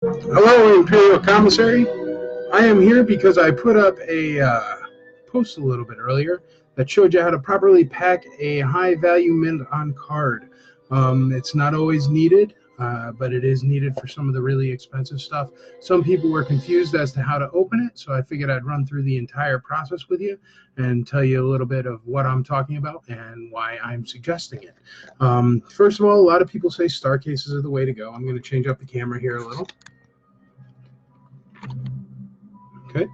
Hello, Imperial Commissary. I am here because I put up a post a little bit earlier that showed you how to properly pack a high-value mint on card. It's not always needed, but it is needed for some of the really expensive stuff. Some people were confused as to how to open it, so I figured I'd run through the entire process with you and tell you a little bit of what I'm talking about and why I'm suggesting it. First of all, a lot of people say star cases are the way to go. I'm going to change up the camera here a little. Okay.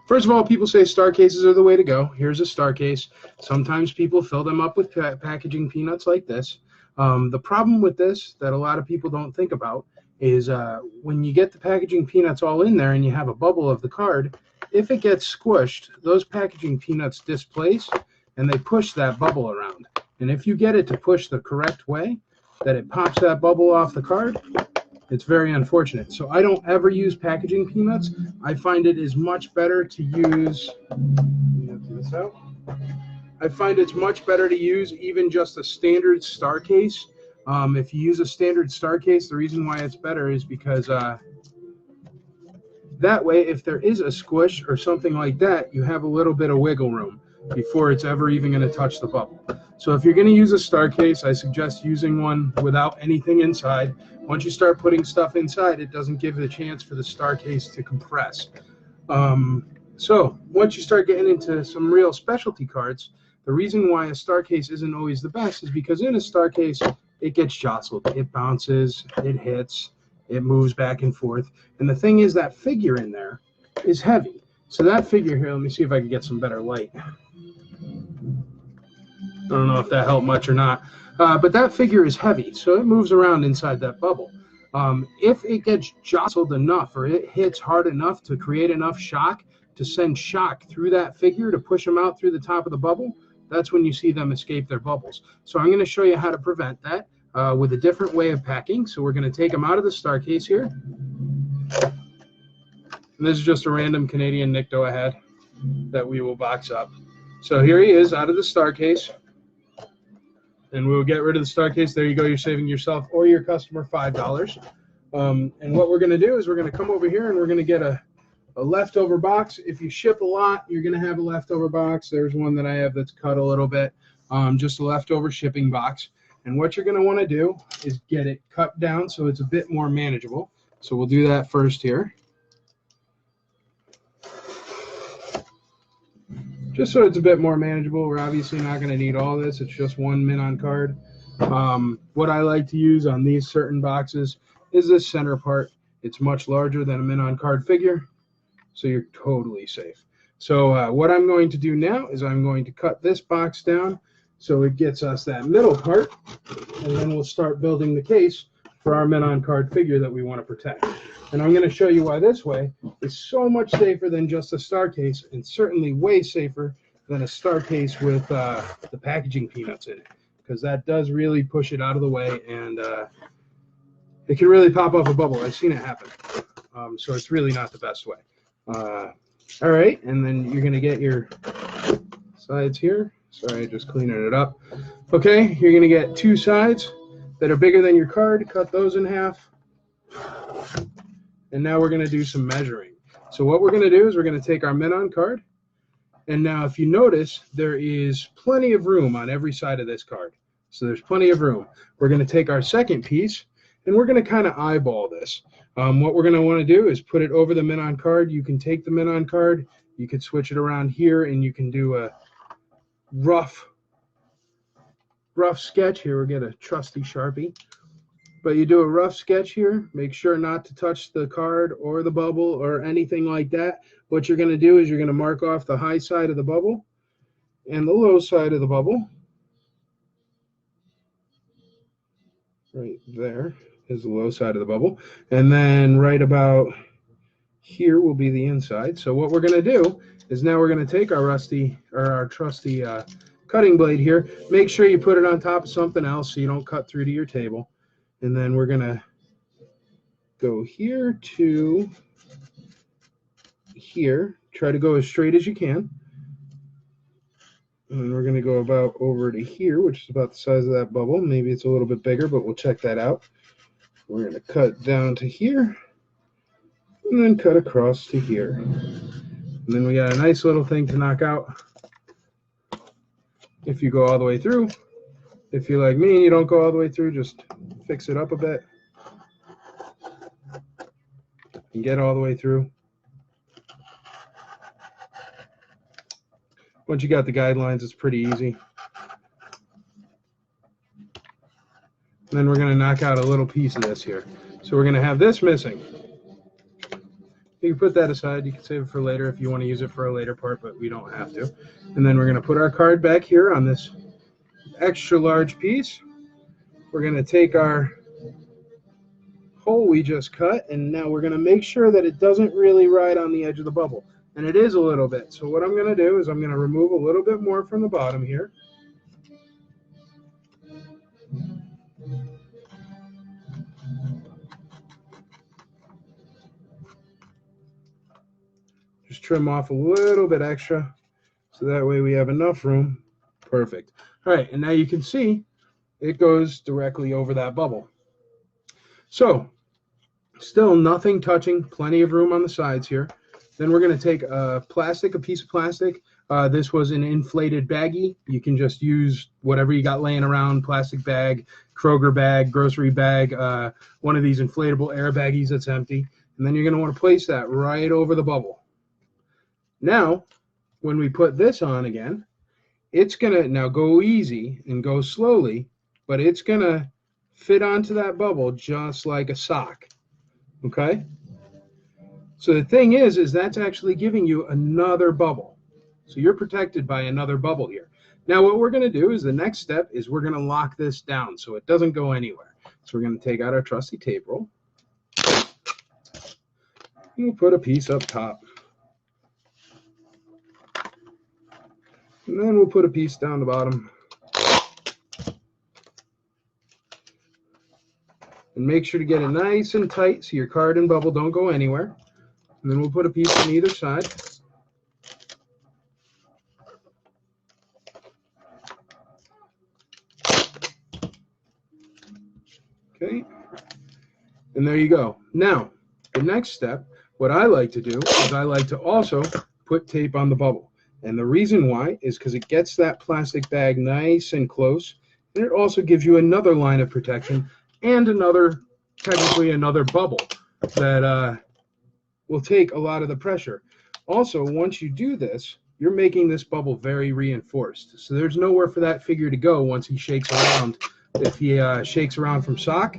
First of all, people say star cases are the way to go. Here's a star case. Sometimes people fill them up with packaging peanuts like this. The problem with this that a lot of people don't think about is when you get the packaging peanuts all in there and you have a bubble of the card, if it gets squished, those packaging peanuts displace and they push that bubble around. And if you get it to push the correct way, that it pops that bubble off the card, it's very unfortunate. So I don't ever use packaging peanuts. I find it is much better to use, I find it's much better to use even just a standard star case. If you use a standard star case, the reason why it's better is because that way, if there is a squish or something like that, you have a little bit of wiggle room before it's ever even going to touch the bubble. So if you're going to use a star case, I suggest using one without anything inside. Once you start putting stuff inside, it doesn't give the chance for the star case to compress. So once you start getting into some real specialty cards, the reason why a star case isn't always the best is because in a star case, it gets jostled. It bounces, it hits, it moves back and forth. And the thing is, that figure in there is heavy. So that figure here, let me see if I can get some better light. I don't know if that helped much or not. But that figure is heavy, so it moves around inside that bubble. If it gets jostled enough or it hits hard enough to create enough shock to send shock through that figure to push them out through the top of the bubble, that's when you see them escape their bubbles. So I'm going to show you how to prevent that with a different way of packing. So we're going to take them out of the star case here. And this is just a random Canadian Nikto I had that we will box up. So here he is out of the star case. And we'll get rid of the star case. There you go. You're saving yourself or your customer $5. And what we're going to do is we're going to come over here and we're going to get a leftover box. If you ship a lot, you're going to have a leftover box. There's one that I have that's cut a little bit, just a leftover shipping box. And what you're going to want to do is get it cut down so it's a bit more manageable. So we'll do that first here. Just so it's a bit more manageable. We're obviously not going to need all this. It's just one mint on card. What I like to use on these certain boxes is this center part. It's much larger than a mint on card figure, so you're totally safe. So what I'm going to do now is I'm going to cut this box down so it gets us that middle part, and then we'll start building the case for our mint on card figure that we want to protect. And I'm going to show you why this way is so much safer than just a star case, and certainly way safer than a star case with the packaging peanuts in it, because that does really push it out of the way, and it can really pop off a bubble. I've seen it happen. So it's really not the best way. All right, and then you're going to get your sides here. Sorry, just cleaning it up. Okay, you're going to get two sides that are bigger than your card. Cut those in half. And now we're going to do some measuring. So what we're going to do is we're going to take our mint on card. And now if you notice, there is plenty of room on every side of this card. So there's plenty of room. We're going to take our second piece, and we're going to kind of eyeball this. What we're going to want to do is put it over the mint on card. You can take the mint on card. You can switch it around here, and you can do a rough sketch. Here, we'll get a trusty Sharpie. But you do a rough sketch here. Make sure not to touch the card or the bubble or anything like that. What you're going to do is you're going to mark off the high side of the bubble and the low side of the bubble. Right there is the low side of the bubble. And then right about here will be the inside. So what we're going to do is now we're going to take our trusty cutting blade here. Make sure you put it on top of something else so you don't cut through to your table. And then we're going to go here to here. Try to go as straight as you can. And we're going to go about over to here, which is about the size of that bubble. Maybe it's a little bit bigger, but we'll check that out. We're going to cut down to here and then cut across to here. And then we got a nice little thing to knock out if you go all the way through. If you're like me and you don't go all the way through, just fix it up a bit and get all the way through. Once you got the guidelines, it's pretty easy. And then we're going to knock out a little piece of this here. So we're going to have this missing. You can put that aside. You can save it for later if you want to use it for a later part, but we don't have to. And then we're going to put our card back here on this extra large piece. We're going to take our hole we just cut, and now we're going to make sure that it doesn't really ride on the edge of the bubble. And it is a little bit. So what I'm going to do is I'm going to remove a little bit more from the bottom here. Just trim off a little bit extra so that way we have enough room. Perfect. All right, and now you can see it goes directly over that bubble. So still nothing touching, plenty of room on the sides here. Then we're going to take a piece of plastic. This was an inflated baggie. You can just use whatever you got laying around, plastic bag, Kroger bag, grocery bag, one of these inflatable air baggies that's empty. And then you're going to want to place that right over the bubble. Now, when we put this on again, it's going to now go easy and go slowly, but it's going to fit onto that bubble just like a sock. Okay? So the thing is that's actually giving you another bubble. So you're protected by another bubble here. Now what we're going to do is the next step is we're going to lock this down so it doesn't go anywhere. So we're going to take out our trusty tape roll. And we'll put a piece up top. And then we'll put a piece down the bottom. And make sure to get it nice and tight so your card and bubble don't go anywhere. And then we'll put a piece on either side. Okay. And there you go. Now, the next step, what I like to do is I like to also put tape on the bubble. And the reason why is because it gets that plastic bag nice and close. And it also gives you another line of protection and technically another bubble that will take a lot of the pressure. Also, once you do this, you're making this bubble very reinforced. So there's nowhere for that figure to go once he shakes around. If he shakes around from shock,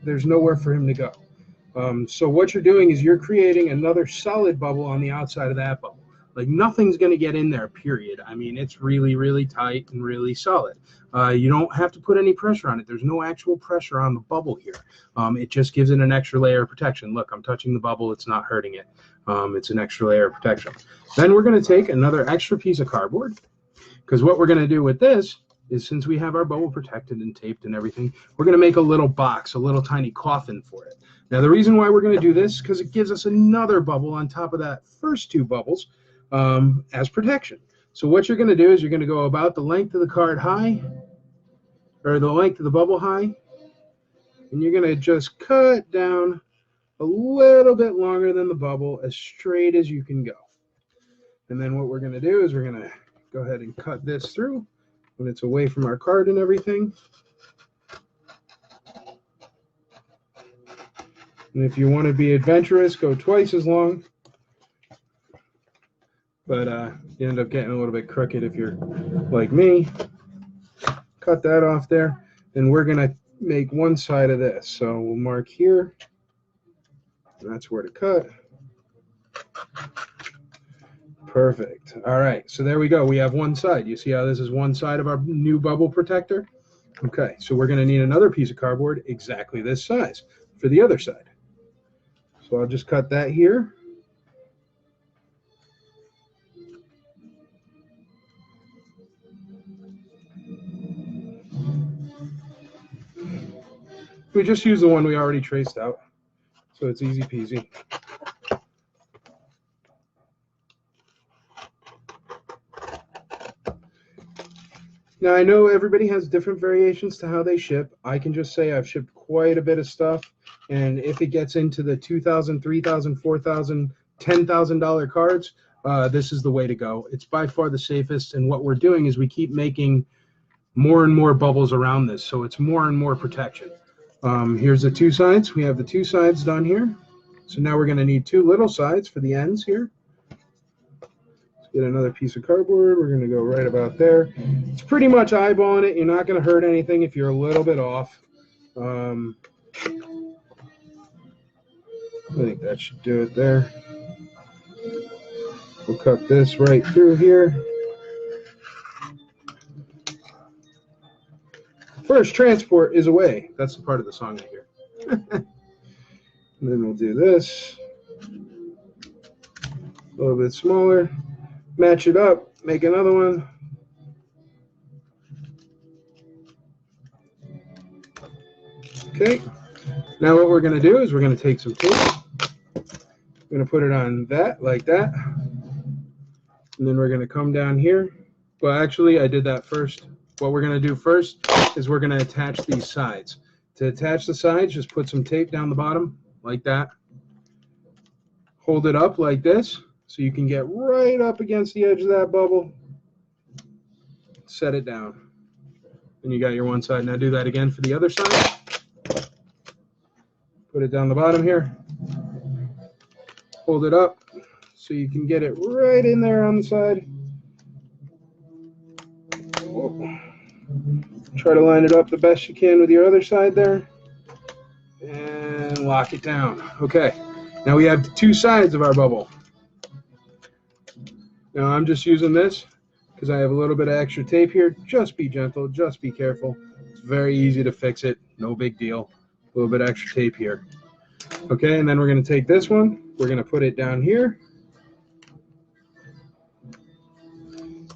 there's nowhere for him to go. So what you're doing is you're creating another solid bubble on the outside of that bubble. Like nothing's going to get in there, period. I mean, it's really, really tight and really solid. You don't have to put any pressure on it. There's no actual pressure on the bubble here. It just gives it an extra layer of protection. Look, I'm touching the bubble. It's not hurting it. It's an extra layer of protection. Then we're going to take another extra piece of cardboard, because what we're going to do with this is, since we have our bubble protected and taped and everything, we're going to make a little box, a little tiny coffin for it. Now, the reason why we're going to do this is because it gives us another bubble on top of that first two bubbles as protection. So what you're going to do is you're going to go about the length of the card high, or the length of the bubble high, and you're going to just cut down a little bit longer than the bubble, as straight as you can go. And then what we're going to do is we're going to go ahead and cut this through when it's away from our card and everything. And if you want to be adventurous, go twice as long. But you end up getting a little bit crooked if you're like me. Cut that off there. And we're going to make one side of this. So we'll mark here. That's where to cut. Perfect. All right. So there we go. We have one side. You see how this is one side of our new bubble protector? Okay. So we're going to need another piece of cardboard exactly this size for the other side. So I'll just cut that here. We just use the one we already traced out, so it's easy peasy. Now, I know everybody has different variations to how they ship. I can just say I've shipped quite a bit of stuff, and if it gets into the $2,000, $3,000, $4,000, $10,000 cards, this is the way to go. It's by far the safest, and what we're doing is we keep making more and more bubbles around this, so it's more and more protection. Here's the two sides. We have the two sides done here. So now we're going to need two little sides for the ends here. Get another piece of cardboard. We're going to go right about there. It's pretty much eyeballing it. You're not going to hurt anything if you're a little bit off. I think that should do it there. We'll cut this right through here. First transport is away. That's the part of the song I hear. And then we'll do this. A little bit smaller. Match it up, make another one. Okay, now what we're going to do is we're going to take some tape. We're going to put it on that, like that. And then we're going to come down here. Well, actually, I did that first. What we're going to do first is we're going to attach these sides. To attach the sides, just put some tape down the bottom, like that. Hold it up like this. So you can get right up against the edge of that bubble. Set it down. And you got your one side. Now do that again for the other side. Put it down the bottom here. Hold it up so you can get it right in there on the side. Try to line it up the best you can with your other side there. And lock it down. Okay. Now we have the two sides of our bubble. Now I'm just using this because I have a little bit of extra tape here. Just be gentle, just be careful. It's very easy to fix it, no big deal. A little bit extra tape here. Okay, and then we're going to take this one, we're going to put it down here.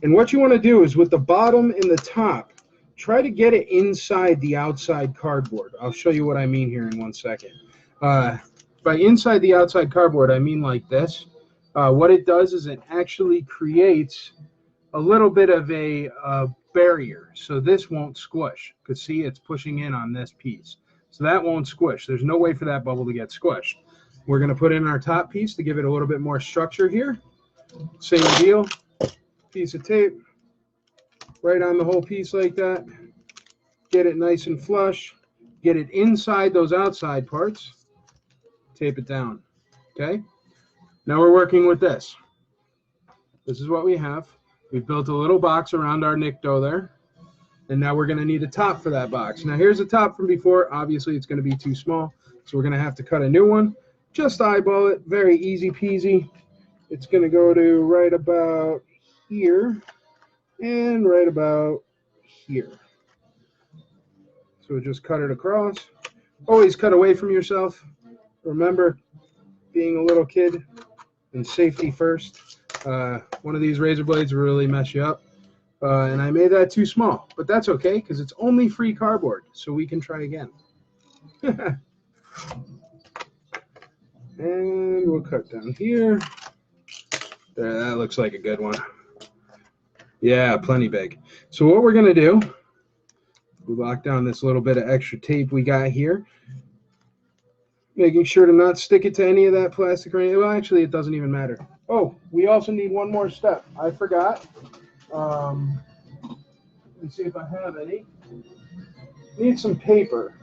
And what you want to do is with the bottom and the top, try to get it inside the outside cardboard. I'll show you what I mean here in 1 second. By inside the outside cardboard, I mean like this. What it does is it actually creates a little bit of a barrier, so this won't squish. Because see, it's pushing in on this piece. So that won't squish. There's no way for that bubble to get squished. We're going to put in our top piece to give it a little bit more structure here. Same deal. Piece of tape. Right on the whole piece like that. Get it nice and flush. Get it inside those outside parts. Tape it down. Okay? Now we're working with this. This is what we have. We've built a little box around our Nicto there. And now we're going to need a top for that box. Now here's a top from before. Obviously it's going to be too small. So we're going to have to cut a new one. Just eyeball it. Very easy peasy. It's going to go to right about here. And right about here. So just cut it across. Always cut away from yourself. Remember, being a little kid and safety first. One of these razor blades will really mess you up. And I made that too small, but that's okay because it's only free cardboard, so we can try again. And we'll cut down here. There, that looks like a good one. Yeah, plenty big. So what we're going to do, we lock down this little bit of extra tape we got here. Making sure to not stick it to any of that plastic or anything. Well, actually, it doesn't even matter. Oh, we also need one more step. I forgot. Let me see if I have any. Need some paper.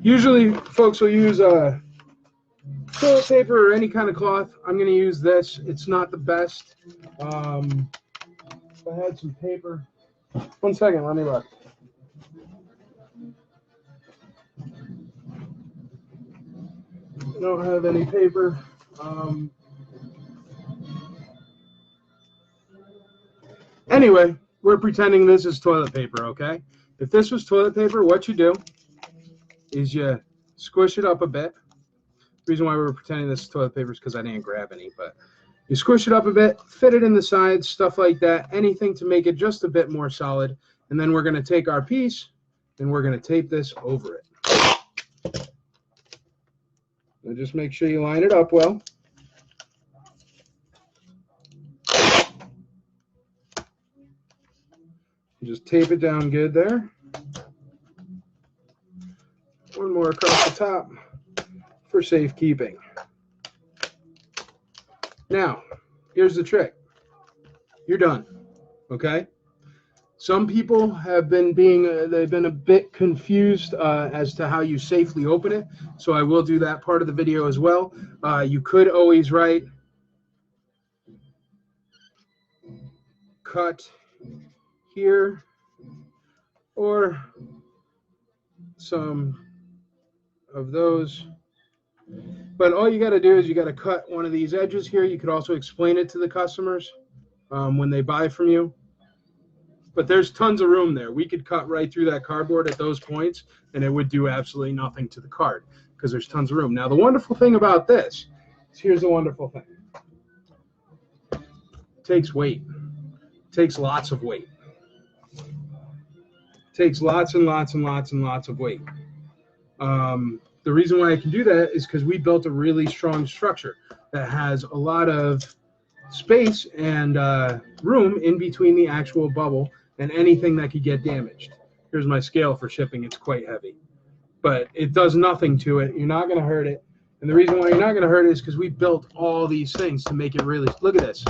Usually, folks will use toilet paper or any kind of cloth. I'm going to use this. It's not the best. If I had some paper. 1 second, let me look. I don't have any paper. Anyway, we're pretending this is toilet paper, okay? If this was toilet paper, what you do is you squish it up a bit. The reason why we were pretending this is toilet paper is because I didn't grab any, but you squish it up a bit, fit it in the sides, stuff like that, anything to make it just a bit more solid. And then we're going to take our piece and we're going to tape this over it. Now just make sure you line it up well. Just tape it down good there. One more across the top for safekeeping. Now, here's the trick. You're done, okay? Some people have been they've been a bit confused as to how you safely open it, so I will do that part of the video as well. You could always write cut here or some of those. But all you got to do is you got to cut one of these edges here. You could also explain it to the customers when they buy from you. But there's tons of room there. We could cut right through that cardboard at those points, and it would do absolutely nothing to the card because there's tons of room. Now, the wonderful thing about this is here's the wonderful thing. It takes weight. It takes lots of weight. It takes lots and lots and lots and lots of weight. The reason why I can do that is because we built a really strong structure that has a lot of space and room in between the actual bubble and anything that could get damaged. Here's my scale for shipping. It's quite heavy, but it does nothing to it. You're not going to hurt it. And the reason why you're not going to hurt it is because we built all these things to make it really, look at this.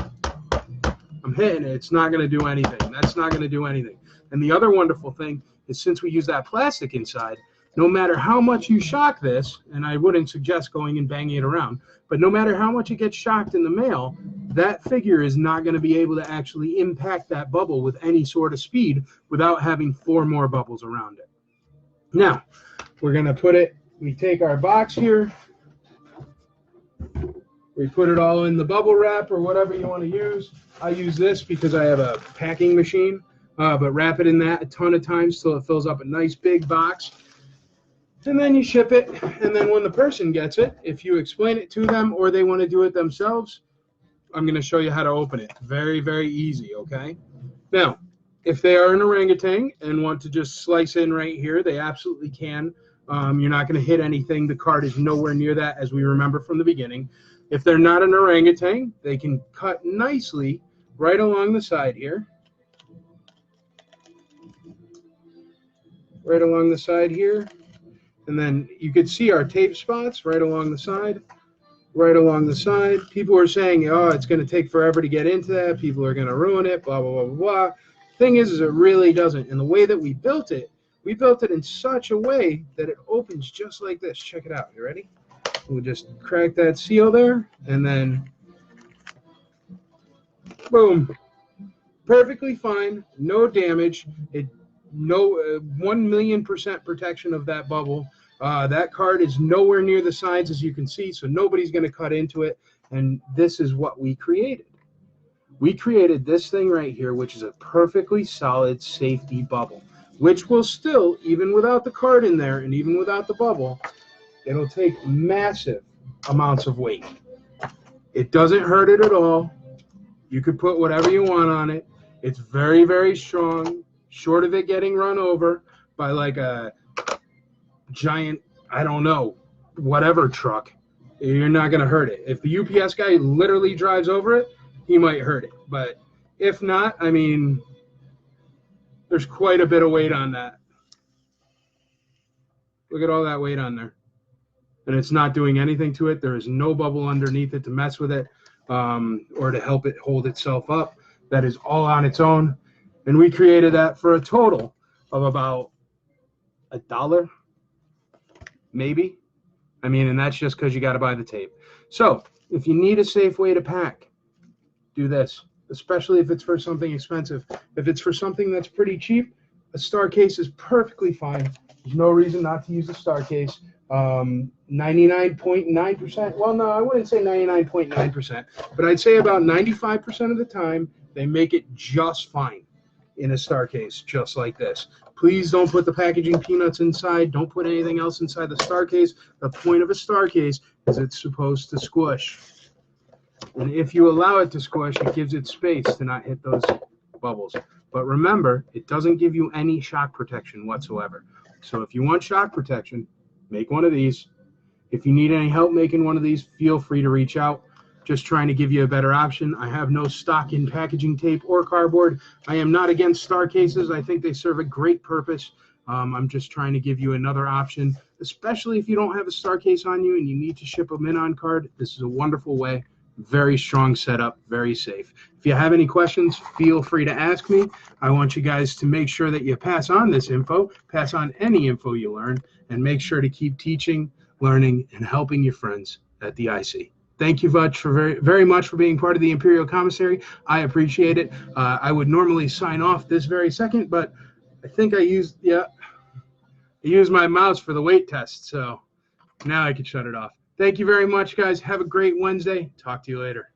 I'm hitting it. It's not going to do anything. That's not going to do anything. And the other wonderful thing is since we use that plastic inside, no matter how much you shock this, and I wouldn't suggest going and banging it around, but no matter how much it gets shocked in the mail, that figure is not going to be able to actually impact that bubble with any sort of speed without having 4 more bubbles around it. Now, we're going to put it, we take our box here, we put it all in the bubble wrap or whatever you want to use. I use this because I have a packing machine, but wrap it in that a ton of times till it fills up a nice big box. And then you ship it, and then when the person gets it, if you explain it to them or they want to do it themselves, I'm going to show you how to open it. Very, very easy, okay? Now, if they are an orangutan and want to just slice in right here, they absolutely can. You're not going to hit anything. The card is nowhere near that, as we remember from the beginning. If they're not an orangutan, they can cut nicely right along the side here. Right along the side here. And then you could see our tape spots right along the side, right along the side. People are saying, oh, it's going to take forever to get into that. People are going to ruin it, blah, blah, blah, blah, blah. Thing is it really doesn't. And the way that we built it in such a way that it opens just like this. Check it out. You ready? We'll just crack that seal there, and then boom. Perfectly fine. No damage. No 1,000,000% protection of that bubble. That card is nowhere near the sides, as you can see, so nobody's going to cut into it. And this is what we created. We created this thing right here, which is a perfectly solid safety bubble, which will still, even without the card in there and even without the bubble, it'll take massive amounts of weight. It doesn't hurt it at all. You could put whatever you want on it. It's very, very strong. Short of it getting run over by like a giant, I don't know, whatever truck, you're not going to hurt it. If the UPS guy literally drives over it, he might hurt it. But if not, I mean, there's quite a bit of weight on that. Look at all that weight on there. And it's not doing anything to it. There is no bubble underneath it to mess with it or to help it hold itself up. That is all on its own. And we created that for a total of about $1, maybe. I mean, and that's just because you got to buy the tape. So if you need a safe way to pack, do this, especially if it's for something expensive. If it's for something that's pretty cheap, a star case is perfectly fine. There's no reason not to use a star case. 99.9%, well, no, I wouldn't say 99.9%, but I'd say about 95% of the time, they make it just fine in a star case, just like this. Please don't put the packaging peanuts inside. Don't put anything else inside the star case. The point of a star case is it's supposed to squish. And if you allow it to squish, it gives it space to not hit those bubbles. But remember, it doesn't give you any shock protection whatsoever. So if you want shock protection, make one of these. If you need any help making one of these, feel free to reach out. just trying to give you a better option. I have no stock in packaging tape or cardboard. I am not against star cases. I think they serve a great purpose. I'm just trying to give you another option, especially if you don't have a star case on you and you need to ship them in on card. This is a wonderful way. Very strong setup, very safe. If you have any questions, feel free to ask me. I want you guys to make sure that you pass on this info, pass on any info you learn, and make sure to keep teaching, learning, and helping your friends at the IC. Thank you very much for being part of the Imperial Commissary. I appreciate it. I would normally sign off this very second, but I think I used my mouse for the weight test, so now I can shut it off. Thank you very much, guys. Have a great Wednesday. Talk to you later.